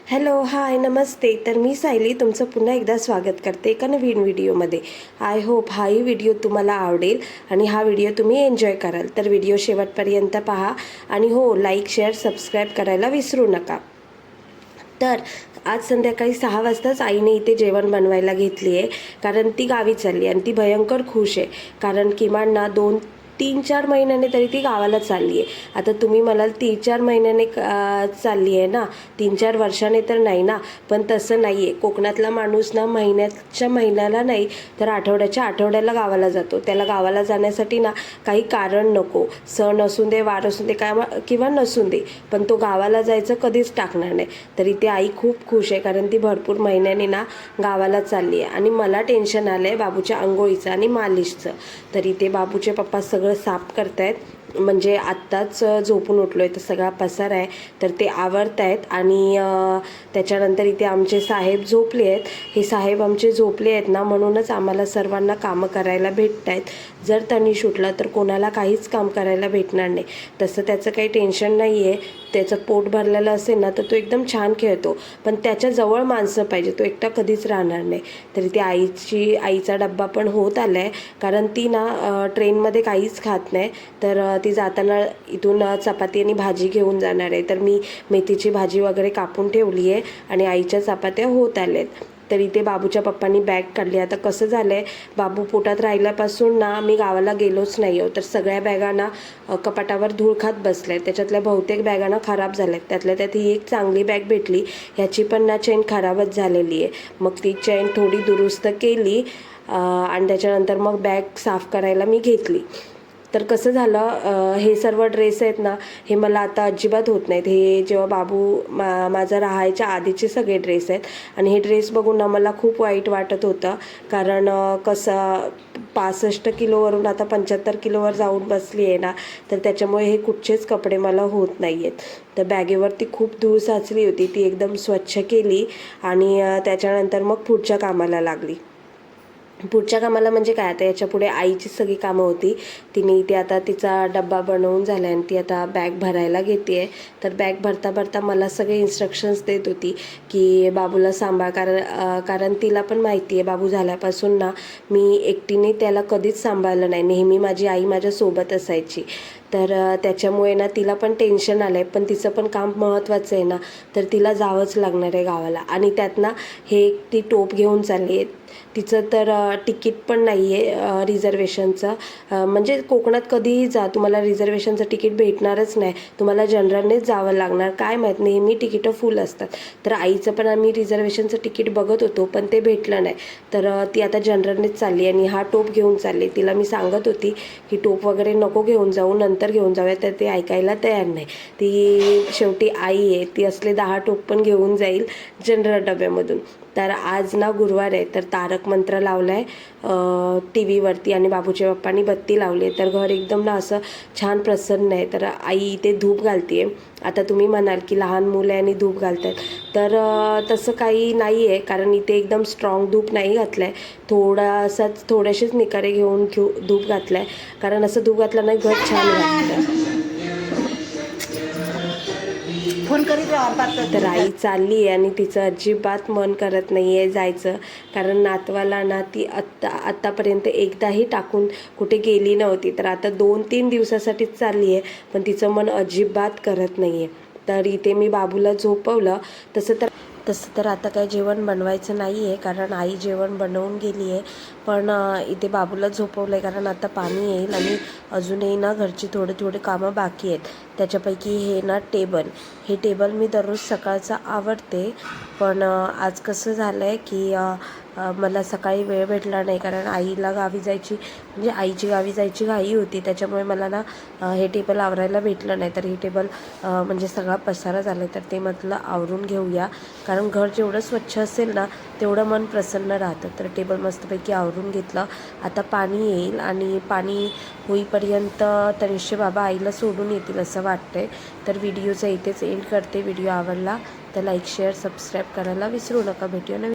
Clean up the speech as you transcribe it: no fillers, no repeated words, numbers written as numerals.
Hello hi नमस्ते. तर मी सायली तुमचं पुन्हा एकदा स्वागत करते एका नवीन व्हिडिओमध्ये. आय होप हाही व्हिडिओ तुम्हाला आवडेल आणि हा व्हिडिओ तुम्ही एन्जॉय कराल. तर व्हिडिओ शेवटपर्यंत पहा आणि हो लाईक शेअर सबस्क्राईब करायला विसरू नका. तर आज संध्याकाळी 6 वाजताच आईने इथे जेवण बनवायला घेतली आहे, कारण ती गावी चालली आणि ती भयंकर खुश आहे. कारण किमान ना 2-3-4 महिन्याने तरी ती गावाला चालली आहे. आता तुम्ही म्हणाल 3-4 महिन्याने चालली आहे ना, 3-4 वर्षाने तर नाही ना. पण तसं नाही आहे. कोकणातला माणूस ना महिन्याच्या महिन्याला नाही तर आठवड्याच्या आठवड्याला गावाला जातो. त्याला गावाला जाण्यासाठी ना काही कारण नको, सण असून दे वार असून दे काय किंवा नसून दे, पण तो गावाला जायचं कधीच टाकणार नाही. तरी ती आई खूप खुश आहे, कारण ती भरपूर महिन्याने ना गावाला चालली आहे. आणि मला टेन्शन आलं आहे बाबूच्या आंघोळीचं आणि मालिशचं. तरी ते बाबूचे पप्पा सगळं साफ करतायत. म्हणजे आत्ताच झोपून उठलो आहे तर सगळा पसार आहे तर ते आवरत आहेत. आणि त्याच्यानंतर इथे आमचे साहेब झोपले आहेत. हे साहेब आमचे झोपले आहेत ना, म्हणूनच आम्हाला सर्वांना कामं करायला भेटत आहेत. जर तनिष उठला तर कोणाला काहीच काम करायला भेटणार नाही. तसं त्याचं काही टेन्शन नाही आहे. त्याचं पोट भरलेलं असेल ना तर तो एकदम छान खेळतो, पण त्याच्याजवळ माणसं पाहिजे, तो एकटा कधीच राहणार नाही. तरी ती आईचा डब्बा पण होत आला आहे, कारण ती ना ट्रेनमध्ये काहीच खात नाही. तर ती जाताना इथून चपाती आणि भाजी घेऊन जाणार आहे. तर मी मेथीची भाजी वगैरे कापून ठेवली आहे आणि आईच्या चपात्या होत आल्यात. तर इथे बाबूच्या पप्पांनी बॅग काढली. आता कसं झालं आहे, बाबू पोटात राहिल्यापासून ना मी गावाला गेलोच नाही तर सगळ्या बॅगांना कपाटावर धूळ खात बसल्या. त्याच्यातल्या बहुतेक बॅगांना खराब झाल्यात. त्यातल्या त्यात ही एक चांगली बॅग भेटली. ह्याची पण ना चेन खराबच झालेली आहे. मग ती चेन थोडी दुरुस्त केली आणि त्याच्यानंतर मग बॅग साफ करायला मी घेतली. तर कसं झालं, हे सर्व ड्रेस आहेत ना, हे मला आता अजिबात होत नाहीत. हे जेव्हा बाबू माझा राहायच्या आधीचे सगळे ड्रेस आहेत. आणि हे ड्रेस बघून ना मला खूप वाईट वाटत होतं, कारण कसं 65 किलोवरून आता 75 किलोवर जाऊन बसली आहे ना, तर त्याच्यामुळे हे कुठचेच कपडे मला होत नाही आहेत. तर बॅगेवरती खूप धूळ साचली होती, ती एकदम स्वच्छ केली आणि त्याच्यानंतर मग पुढच्या कामाला लागली. पुढच्या कामाला म्हणजे काय, आता याच्या पुढे आईची सगळी कामं होती. तिने इथे आता तिचा डब्बा बनवून झाला आणि ती आता बॅग भरायला घेते आहे. तर बॅग भरता भरता मला सगळे इन्स्ट्रक्शन्स देत होती की बाबूला सांभाळ, कारण तिला पण माहिती आहे बाबू झाल्यापासून ना मी एकटीने त्याला कधीच सांभाळलं नाही. नेहमी माझी आई माझ्यासोबत असायची. तर त्याच्यामुळे ना तिला पण टेन्शन आलं आहे. पण तिचं पण काम महत्त्वाचं आहे ना, तर तिला जावंच लागणार आहे गावाला. आणि त्यात ना हे ती टोप घेऊन चालली आहे. तिचं तर तिकीट पण नाही आहे रिझर्वेशनचं. म्हणजे कोकणात कधीही जा, तुम्हाला रिझर्वेशनचं तिकीट भेटणारच नाही. तुम्हाला जनरलनेच जावं लागणार. काय माहीत, नेहमी तिकीटं फुल असतात. तर आईचं पण आम्ही रिझर्वेशनचं तिकीट बघत होतो, पण ते भेटलं नाही. तर ती आता जनरलनेच चालली आणि हा टोप घेऊन चालली. तिला मी सांगत होती की टोप वगैरे नको घेऊन जाऊ, नंतर घेऊन जाऊया, तर ते ऐकायला तयार नाही. ती शेवटी आई आहे, ती असले 10 टोप पण घेऊन जाईल जनरल डब्यामधून. तर आज ना गुरुवार आहे, तर तारक मंत्र लावला आहे टी व्हीवरती आणि बाबूच्या पप्पांनी बत्ती लावली आहे. तर घर एकदम ना असं छान प्रसन्न आहे. तर आई इथे धूप घालते आहे. आता तुम्ही म्हणाल की लहान मुलं आहे आणि धूप घालत आहेत, तर तसं काही नाही आहे, कारण इथे एकदम स्ट्रॉंग धूप नाही घातलं आहे. थोडेसेच निकारे घेऊन धूप घातलं आहे, कारण असं धूप घातलं नाही घर छान घातलं. फोन करीत राहा. तर आई चालली आहे आणि तिचं अजिबात मन करत नाही आहे जायचं, कारण नातवाला ना ती आत्तापर्यंत एकदाही टाकून कुठे गेली नव्हती. तर आता 2-3 दिवसासाठीच चालली आहे, पण तिचं मन अजिबात करत नाही आहे. तर इथे मी बाबूला झोपवलं. तसं तर आता काही जेवण बनवायचं नाही आहे, कारण आई जेवण बनवून गेली आहे. पण इथे बाबूला झोपवलं आहे, कारण आता पाणी येईल आणि अजूनही ना घरची थोडी कामं बाकी आहेत. त्याच्यापैकी हे टेबल मी दररोज सकाळचं आवडते. पण आज कसं झालं आहे की मला सकाळी वेळ भेटला नाही, कारण आईला गावी जायची, म्हणजे आईची गावी जायची घाई होती. त्याच्यामुळे मला ना हे टेबल आवरायला भेटलं नाही. तर हे टेबल म्हणजे सगळा पसारा झाला आहे, तर ते म्हटलं आवरून घेऊया, कारण घर जेवढं स्वच्छ असेल ना तेवढं मन प्रसन्न राहतं. तर टेबल मस्तपैकी आवरून घेतलं. आता पाणी येईल आणि पाणी होईपर्यंत तनिषचे बाबा आईला सोडून येतील असं वाटतंय. तर व्हिडिओचा इथेच एंड करते. व्हिडिओ आवडला तर लाईक शेअर सबस्क्राईब करायला विसरू नका. भेटूया नवीन